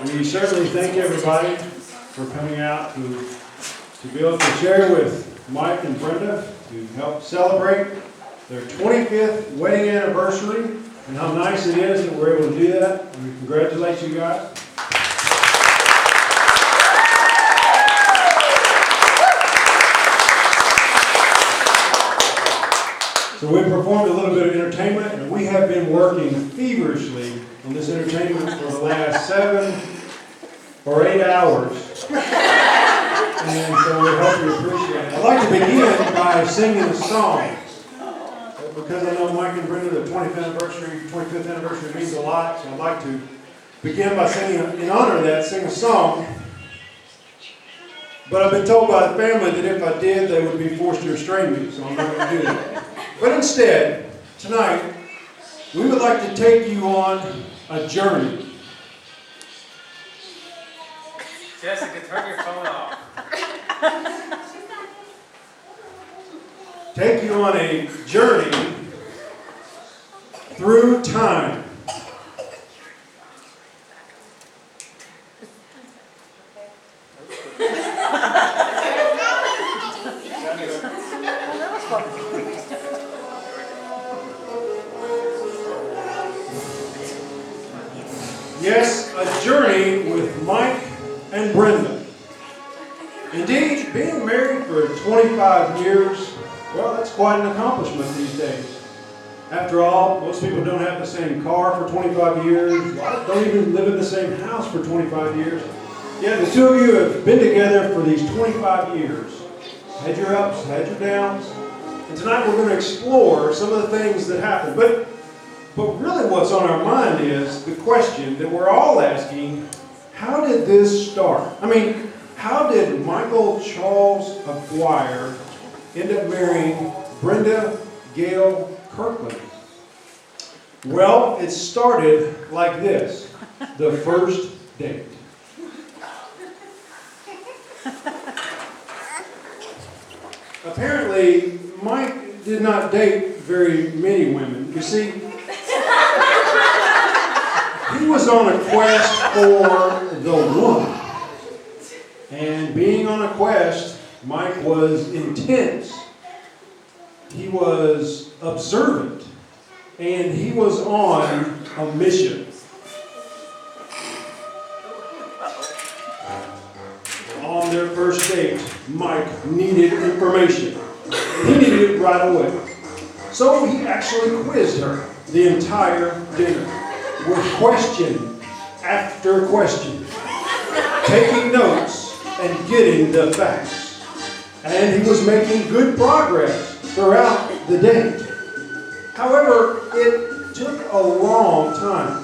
We certainly thank everybody for coming out to be able to share with Mike and Brenda to help celebrate their 25th wedding anniversary, and how nice it is that we're able to do that. And we congratulate you guys. So we performed a little bit of entertainment, and we have been working feverishly on this entertainment for the last 7 or 8 hours. And so we hope you appreciate it. I'd like to begin by singing a song. Because I know Mike and Brenda, the 25th anniversary means a lot, so I'd like to begin by singing, in honor of that, sing a song. But I've been told by the family that if I did, they would be forced to restrain me, so I'm not going to do that. But instead, tonight, we would like to take you on a journey. Jessica, turn your phone off. Take you on a journey through time. Yes, a journey with Mike and Brenda. Indeed, being married for 25 years, well, that's quite an accomplishment these days. After all, most people don't have the same car for 25 years, don't even live in the same house for 25 years. Yet the two of you have been together for these 25 years. Had your ups, had your downs. And tonight we're going to explore some of the things that happened. But really what's on our mind is the question that we're all asking, how did this start? I mean, how did Michael Charles Aguire end up marrying Brenda Gail Kirkland? Well, it started like this, the first date. Apparently, Mike did not date very many women. You see, he was on a quest for the one. And being on a quest, Mike was intense. He was observant. And he was on a mission. On their first date, Mike needed information. He needed it right away. So he actually quizzed her the entire dinner with question after question, taking notes and getting the facts. And he was making good progress throughout the date. However, it took a long time.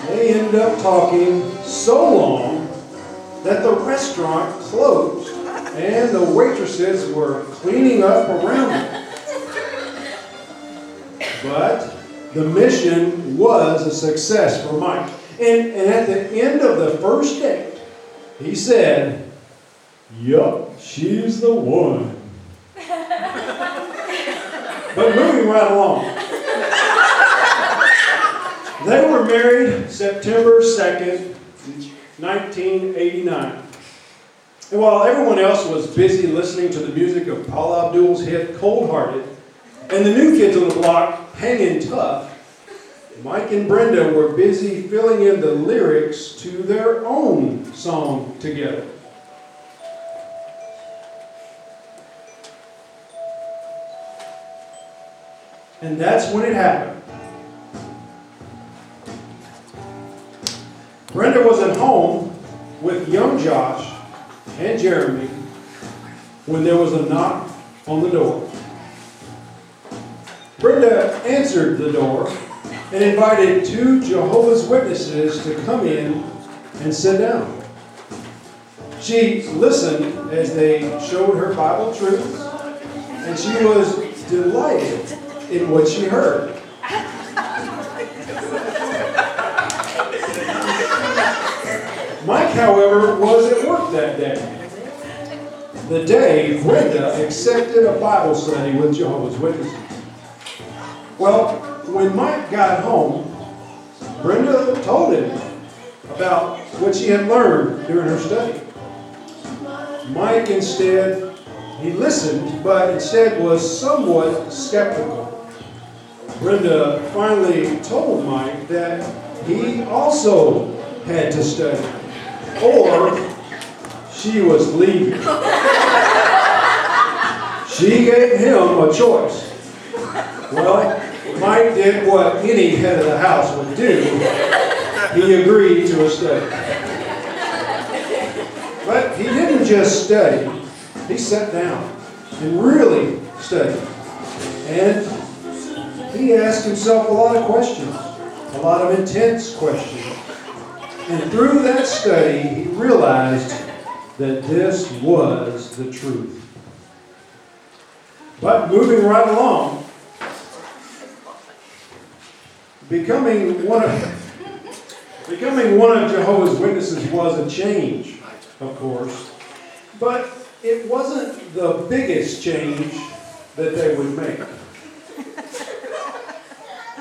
They ended up talking so long that the restaurant closed and the waitresses were cleaning up around them. But the mission was a success for Mike. And at the end of the first date, he said, "Yup, she's the one." But moving right along. They were married September 2nd, 1989. And while everyone else was busy listening to the music of Paula Abdul's hit Cold Hearted, and the new kids on the block hanging tough, Mike and Brenda were busy filling in the lyrics to their own song together. And that's when it happened. Brenda was at home with young Josh and Jeremy when there was a knock on the door. Brenda answered the door and invited 2 Jehovah's Witnesses to come in and sit down. She listened as they showed her Bible truths, and she was delighted in what she heard. Mike, however, was at work that day. the day Brenda accepted a Bible study with Jehovah's Witnesses. Well, when Mike got home, Brenda told him about what she had learned during her study. Mike instead, he listened, but instead was somewhat skeptical. Brenda finally told Mike that he also had to study, or she was leaving. She gave him a choice. Well, Mike did what any head of the house would do. He agreed to a study. But he didn't just study. He sat down and really studied. And he asked himself a lot of questions, a lot of intense questions. And through that study, he realized that this was the truth. But moving right along, becoming one of Jehovah's Witnesses was a change, of course, but it wasn't the biggest change that they would make.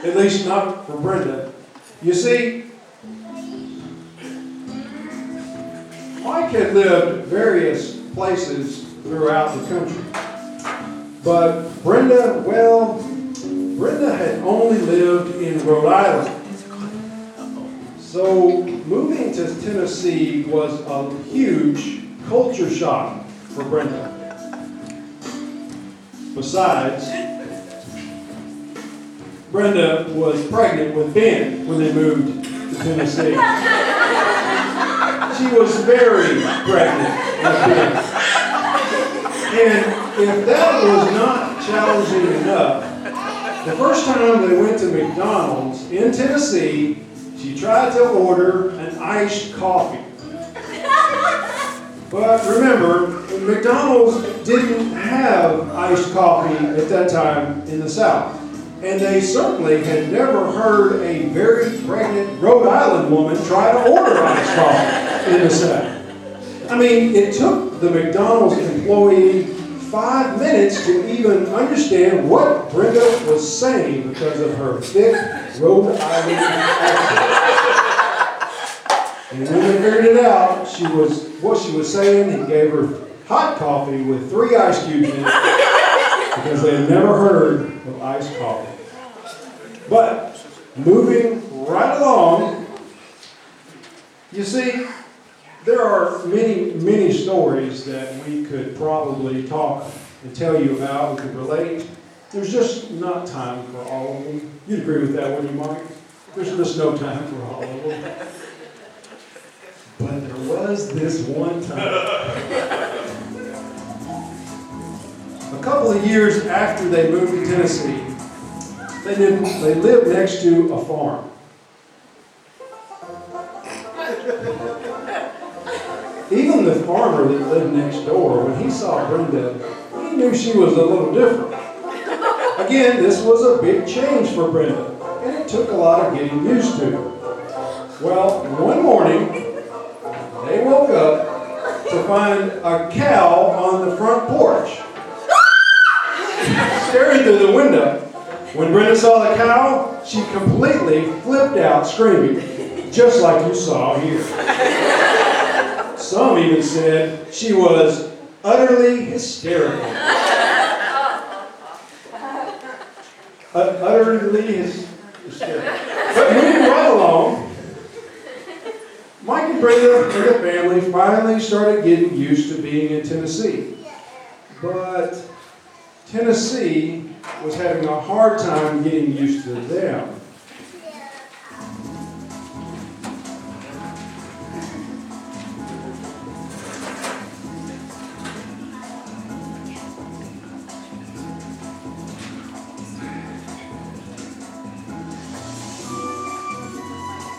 At least not for Brenda. You see, Mike had lived various places throughout the country. But Brenda, well, Brenda had only lived in Rhode Island. So moving to Tennessee was a huge culture shock for Brenda. Besides, Brenda was pregnant with Ben when they moved to Tennessee. She was very pregnant with Ben. And if that was not challenging enough, the first time they went to McDonald's in Tennessee, she tried to order an iced coffee. But remember, McDonald's didn't have iced coffee at that time in the South. And they certainly had never heard a very pregnant Rhode Island woman try to order iced coffee in the South. I mean, it took the McDonald's employee 5 minutes to even understand what Brenda was saying because of her thick Rhode Island accent. And when they figured it out, what she was saying, he gave her hot coffee with 3 ice cubes in it because they had never heard of iced coffee. But moving right along, you see, there are many, many stories that we could probably talk and tell you about, we could relate. There's just not time for all of them. You'd agree with that, wouldn't you, Mike? There's just no time for all of them. But there was this one time. A couple of years after they moved to Tennessee, they lived next to a farm. Even the farmer that lived next door, when he saw Brenda, he knew she was a little different. Again, this was a big change for Brenda, and it took a lot of getting used to. Well, one morning, they woke up to find a cow on the front porch, staring through the window. When Brenda saw the cow, she completely flipped out screaming, just like you saw here. Some even said she was utterly hysterical. Utterly hysterical. But moving right along, Mike and Brenda and the family finally started getting used to being in Tennessee. But Tennessee was having a hard time getting used to them.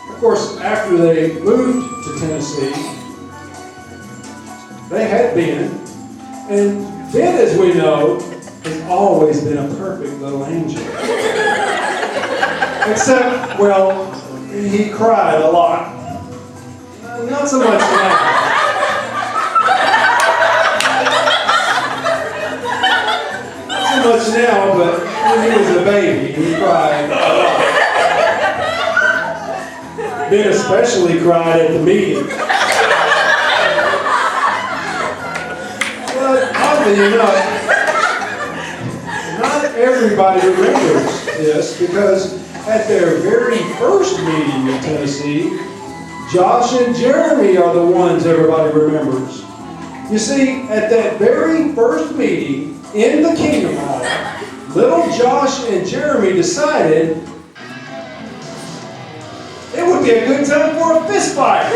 Of course, after they moved to Tennessee, they had Ben, and Ben, as we know, has always been a perfect little angel. Except, well, he cried a lot. Not so much now. much now, but when he was a baby, he cried a lot. Ben especially cried at the meeting. But oddly enough, not everybody remembers this because at their very first meeting in Tennessee, Josh and Jeremy are the ones everybody remembers. You see, at that very first meeting in the Kingdom Hall, little Josh and Jeremy decided it would be a good time for a fist fight.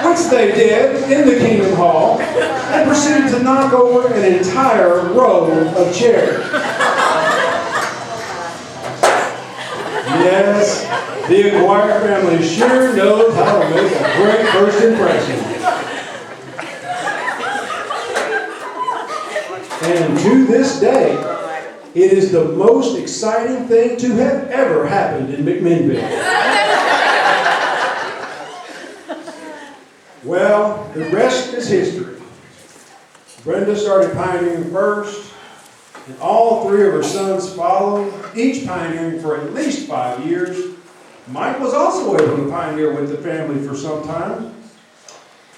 Which they did in the Kingdom Hall and proceeded to knock over an entire row of chairs. Yes, the Aguire family sure knows how to make a great first impression. And to this day, it is the most exciting thing to have ever happened in McMinnville. Well, the rest is history. Brenda started pioneering first, and all three of her sons followed, each pioneering for at least 5 years. Mike was also able to pioneer with the family for some time.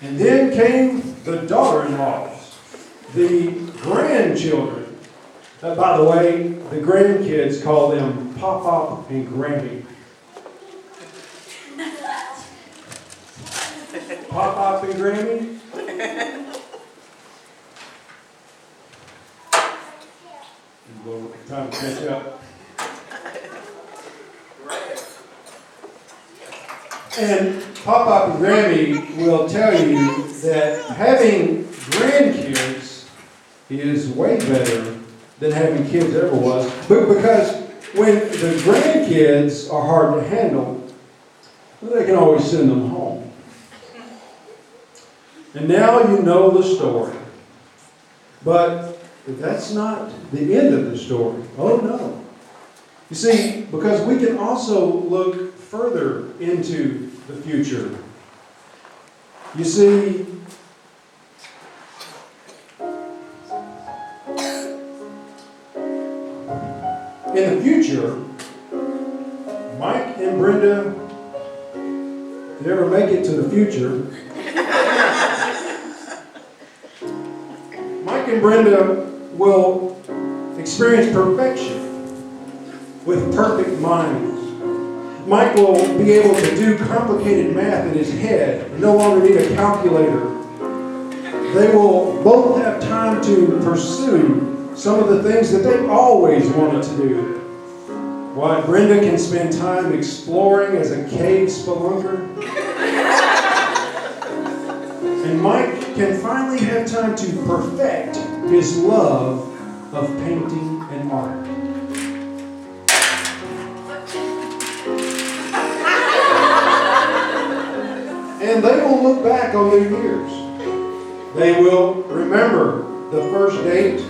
And then came the daughter-in-laws, the grandchildren. By the way, the grandkids call them Pop-Pop and Grammy. Pop-Pop and Grammy? Time to catch up. And Pop-Pop and Grammy will tell you that having grandkids is way better than having kids ever was. But because when the grandkids are hard to handle, well, they can always send them home. And now you know the story. But that's not the end of the story. Oh no. You see, because we can also look further into the future. You see, in the future, Mike and Brenda, if they ever make it to the future, Mike and Brenda will experience perfection with perfect minds. Mike will be able to do complicated math in his head and no longer need a calculator. They will both have time to pursue some of the things that they've always wanted to do. While Brenda can spend time exploring as a cave spelunker. And Mike can finally have time to perfect his love of painting and art. And they will look back on their years. They will remember the first date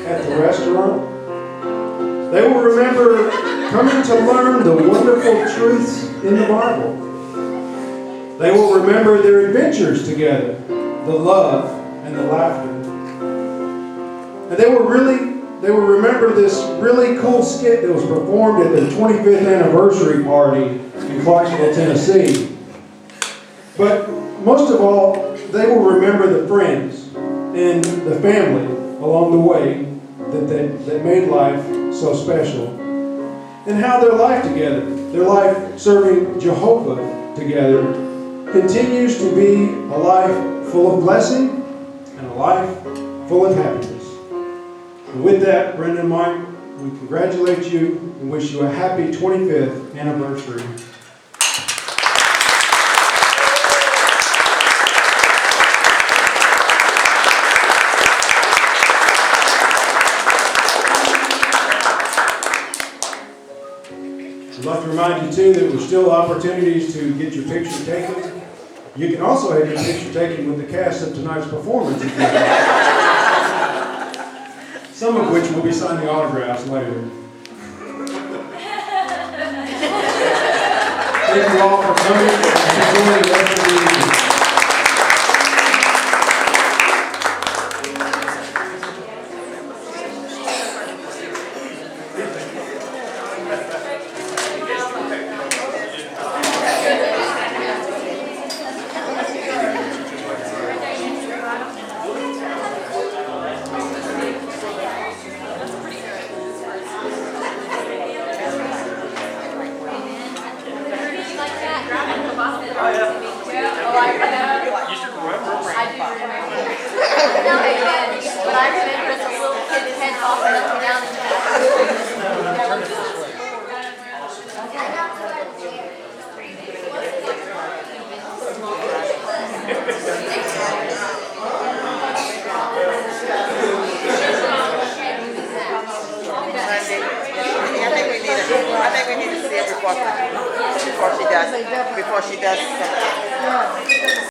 at the restaurant. They will remember coming to learn the wonderful truths in the Bible. They will remember their adventures together, the love and the laughter. And they will remember this really cool skit that was performed at the 25th anniversary party in Clarksville, Tennessee. But most of all, they will remember the friends and the family along the way that made life so special. And how their life together, their life serving Jehovah together, continues to be a life full of blessing and a life full of happiness. And with that, Brenda and Mike, we congratulate you and wish you a happy 25th anniversary. I'd like to remind you too that there's still opportunities to get your picture taken. You can also have your picture taken with the cast of tonight's performance, if you'd like. Some of which will be signing autographs later. Thank you all for coming and enjoying the rest of the evening. before she does something. Yeah.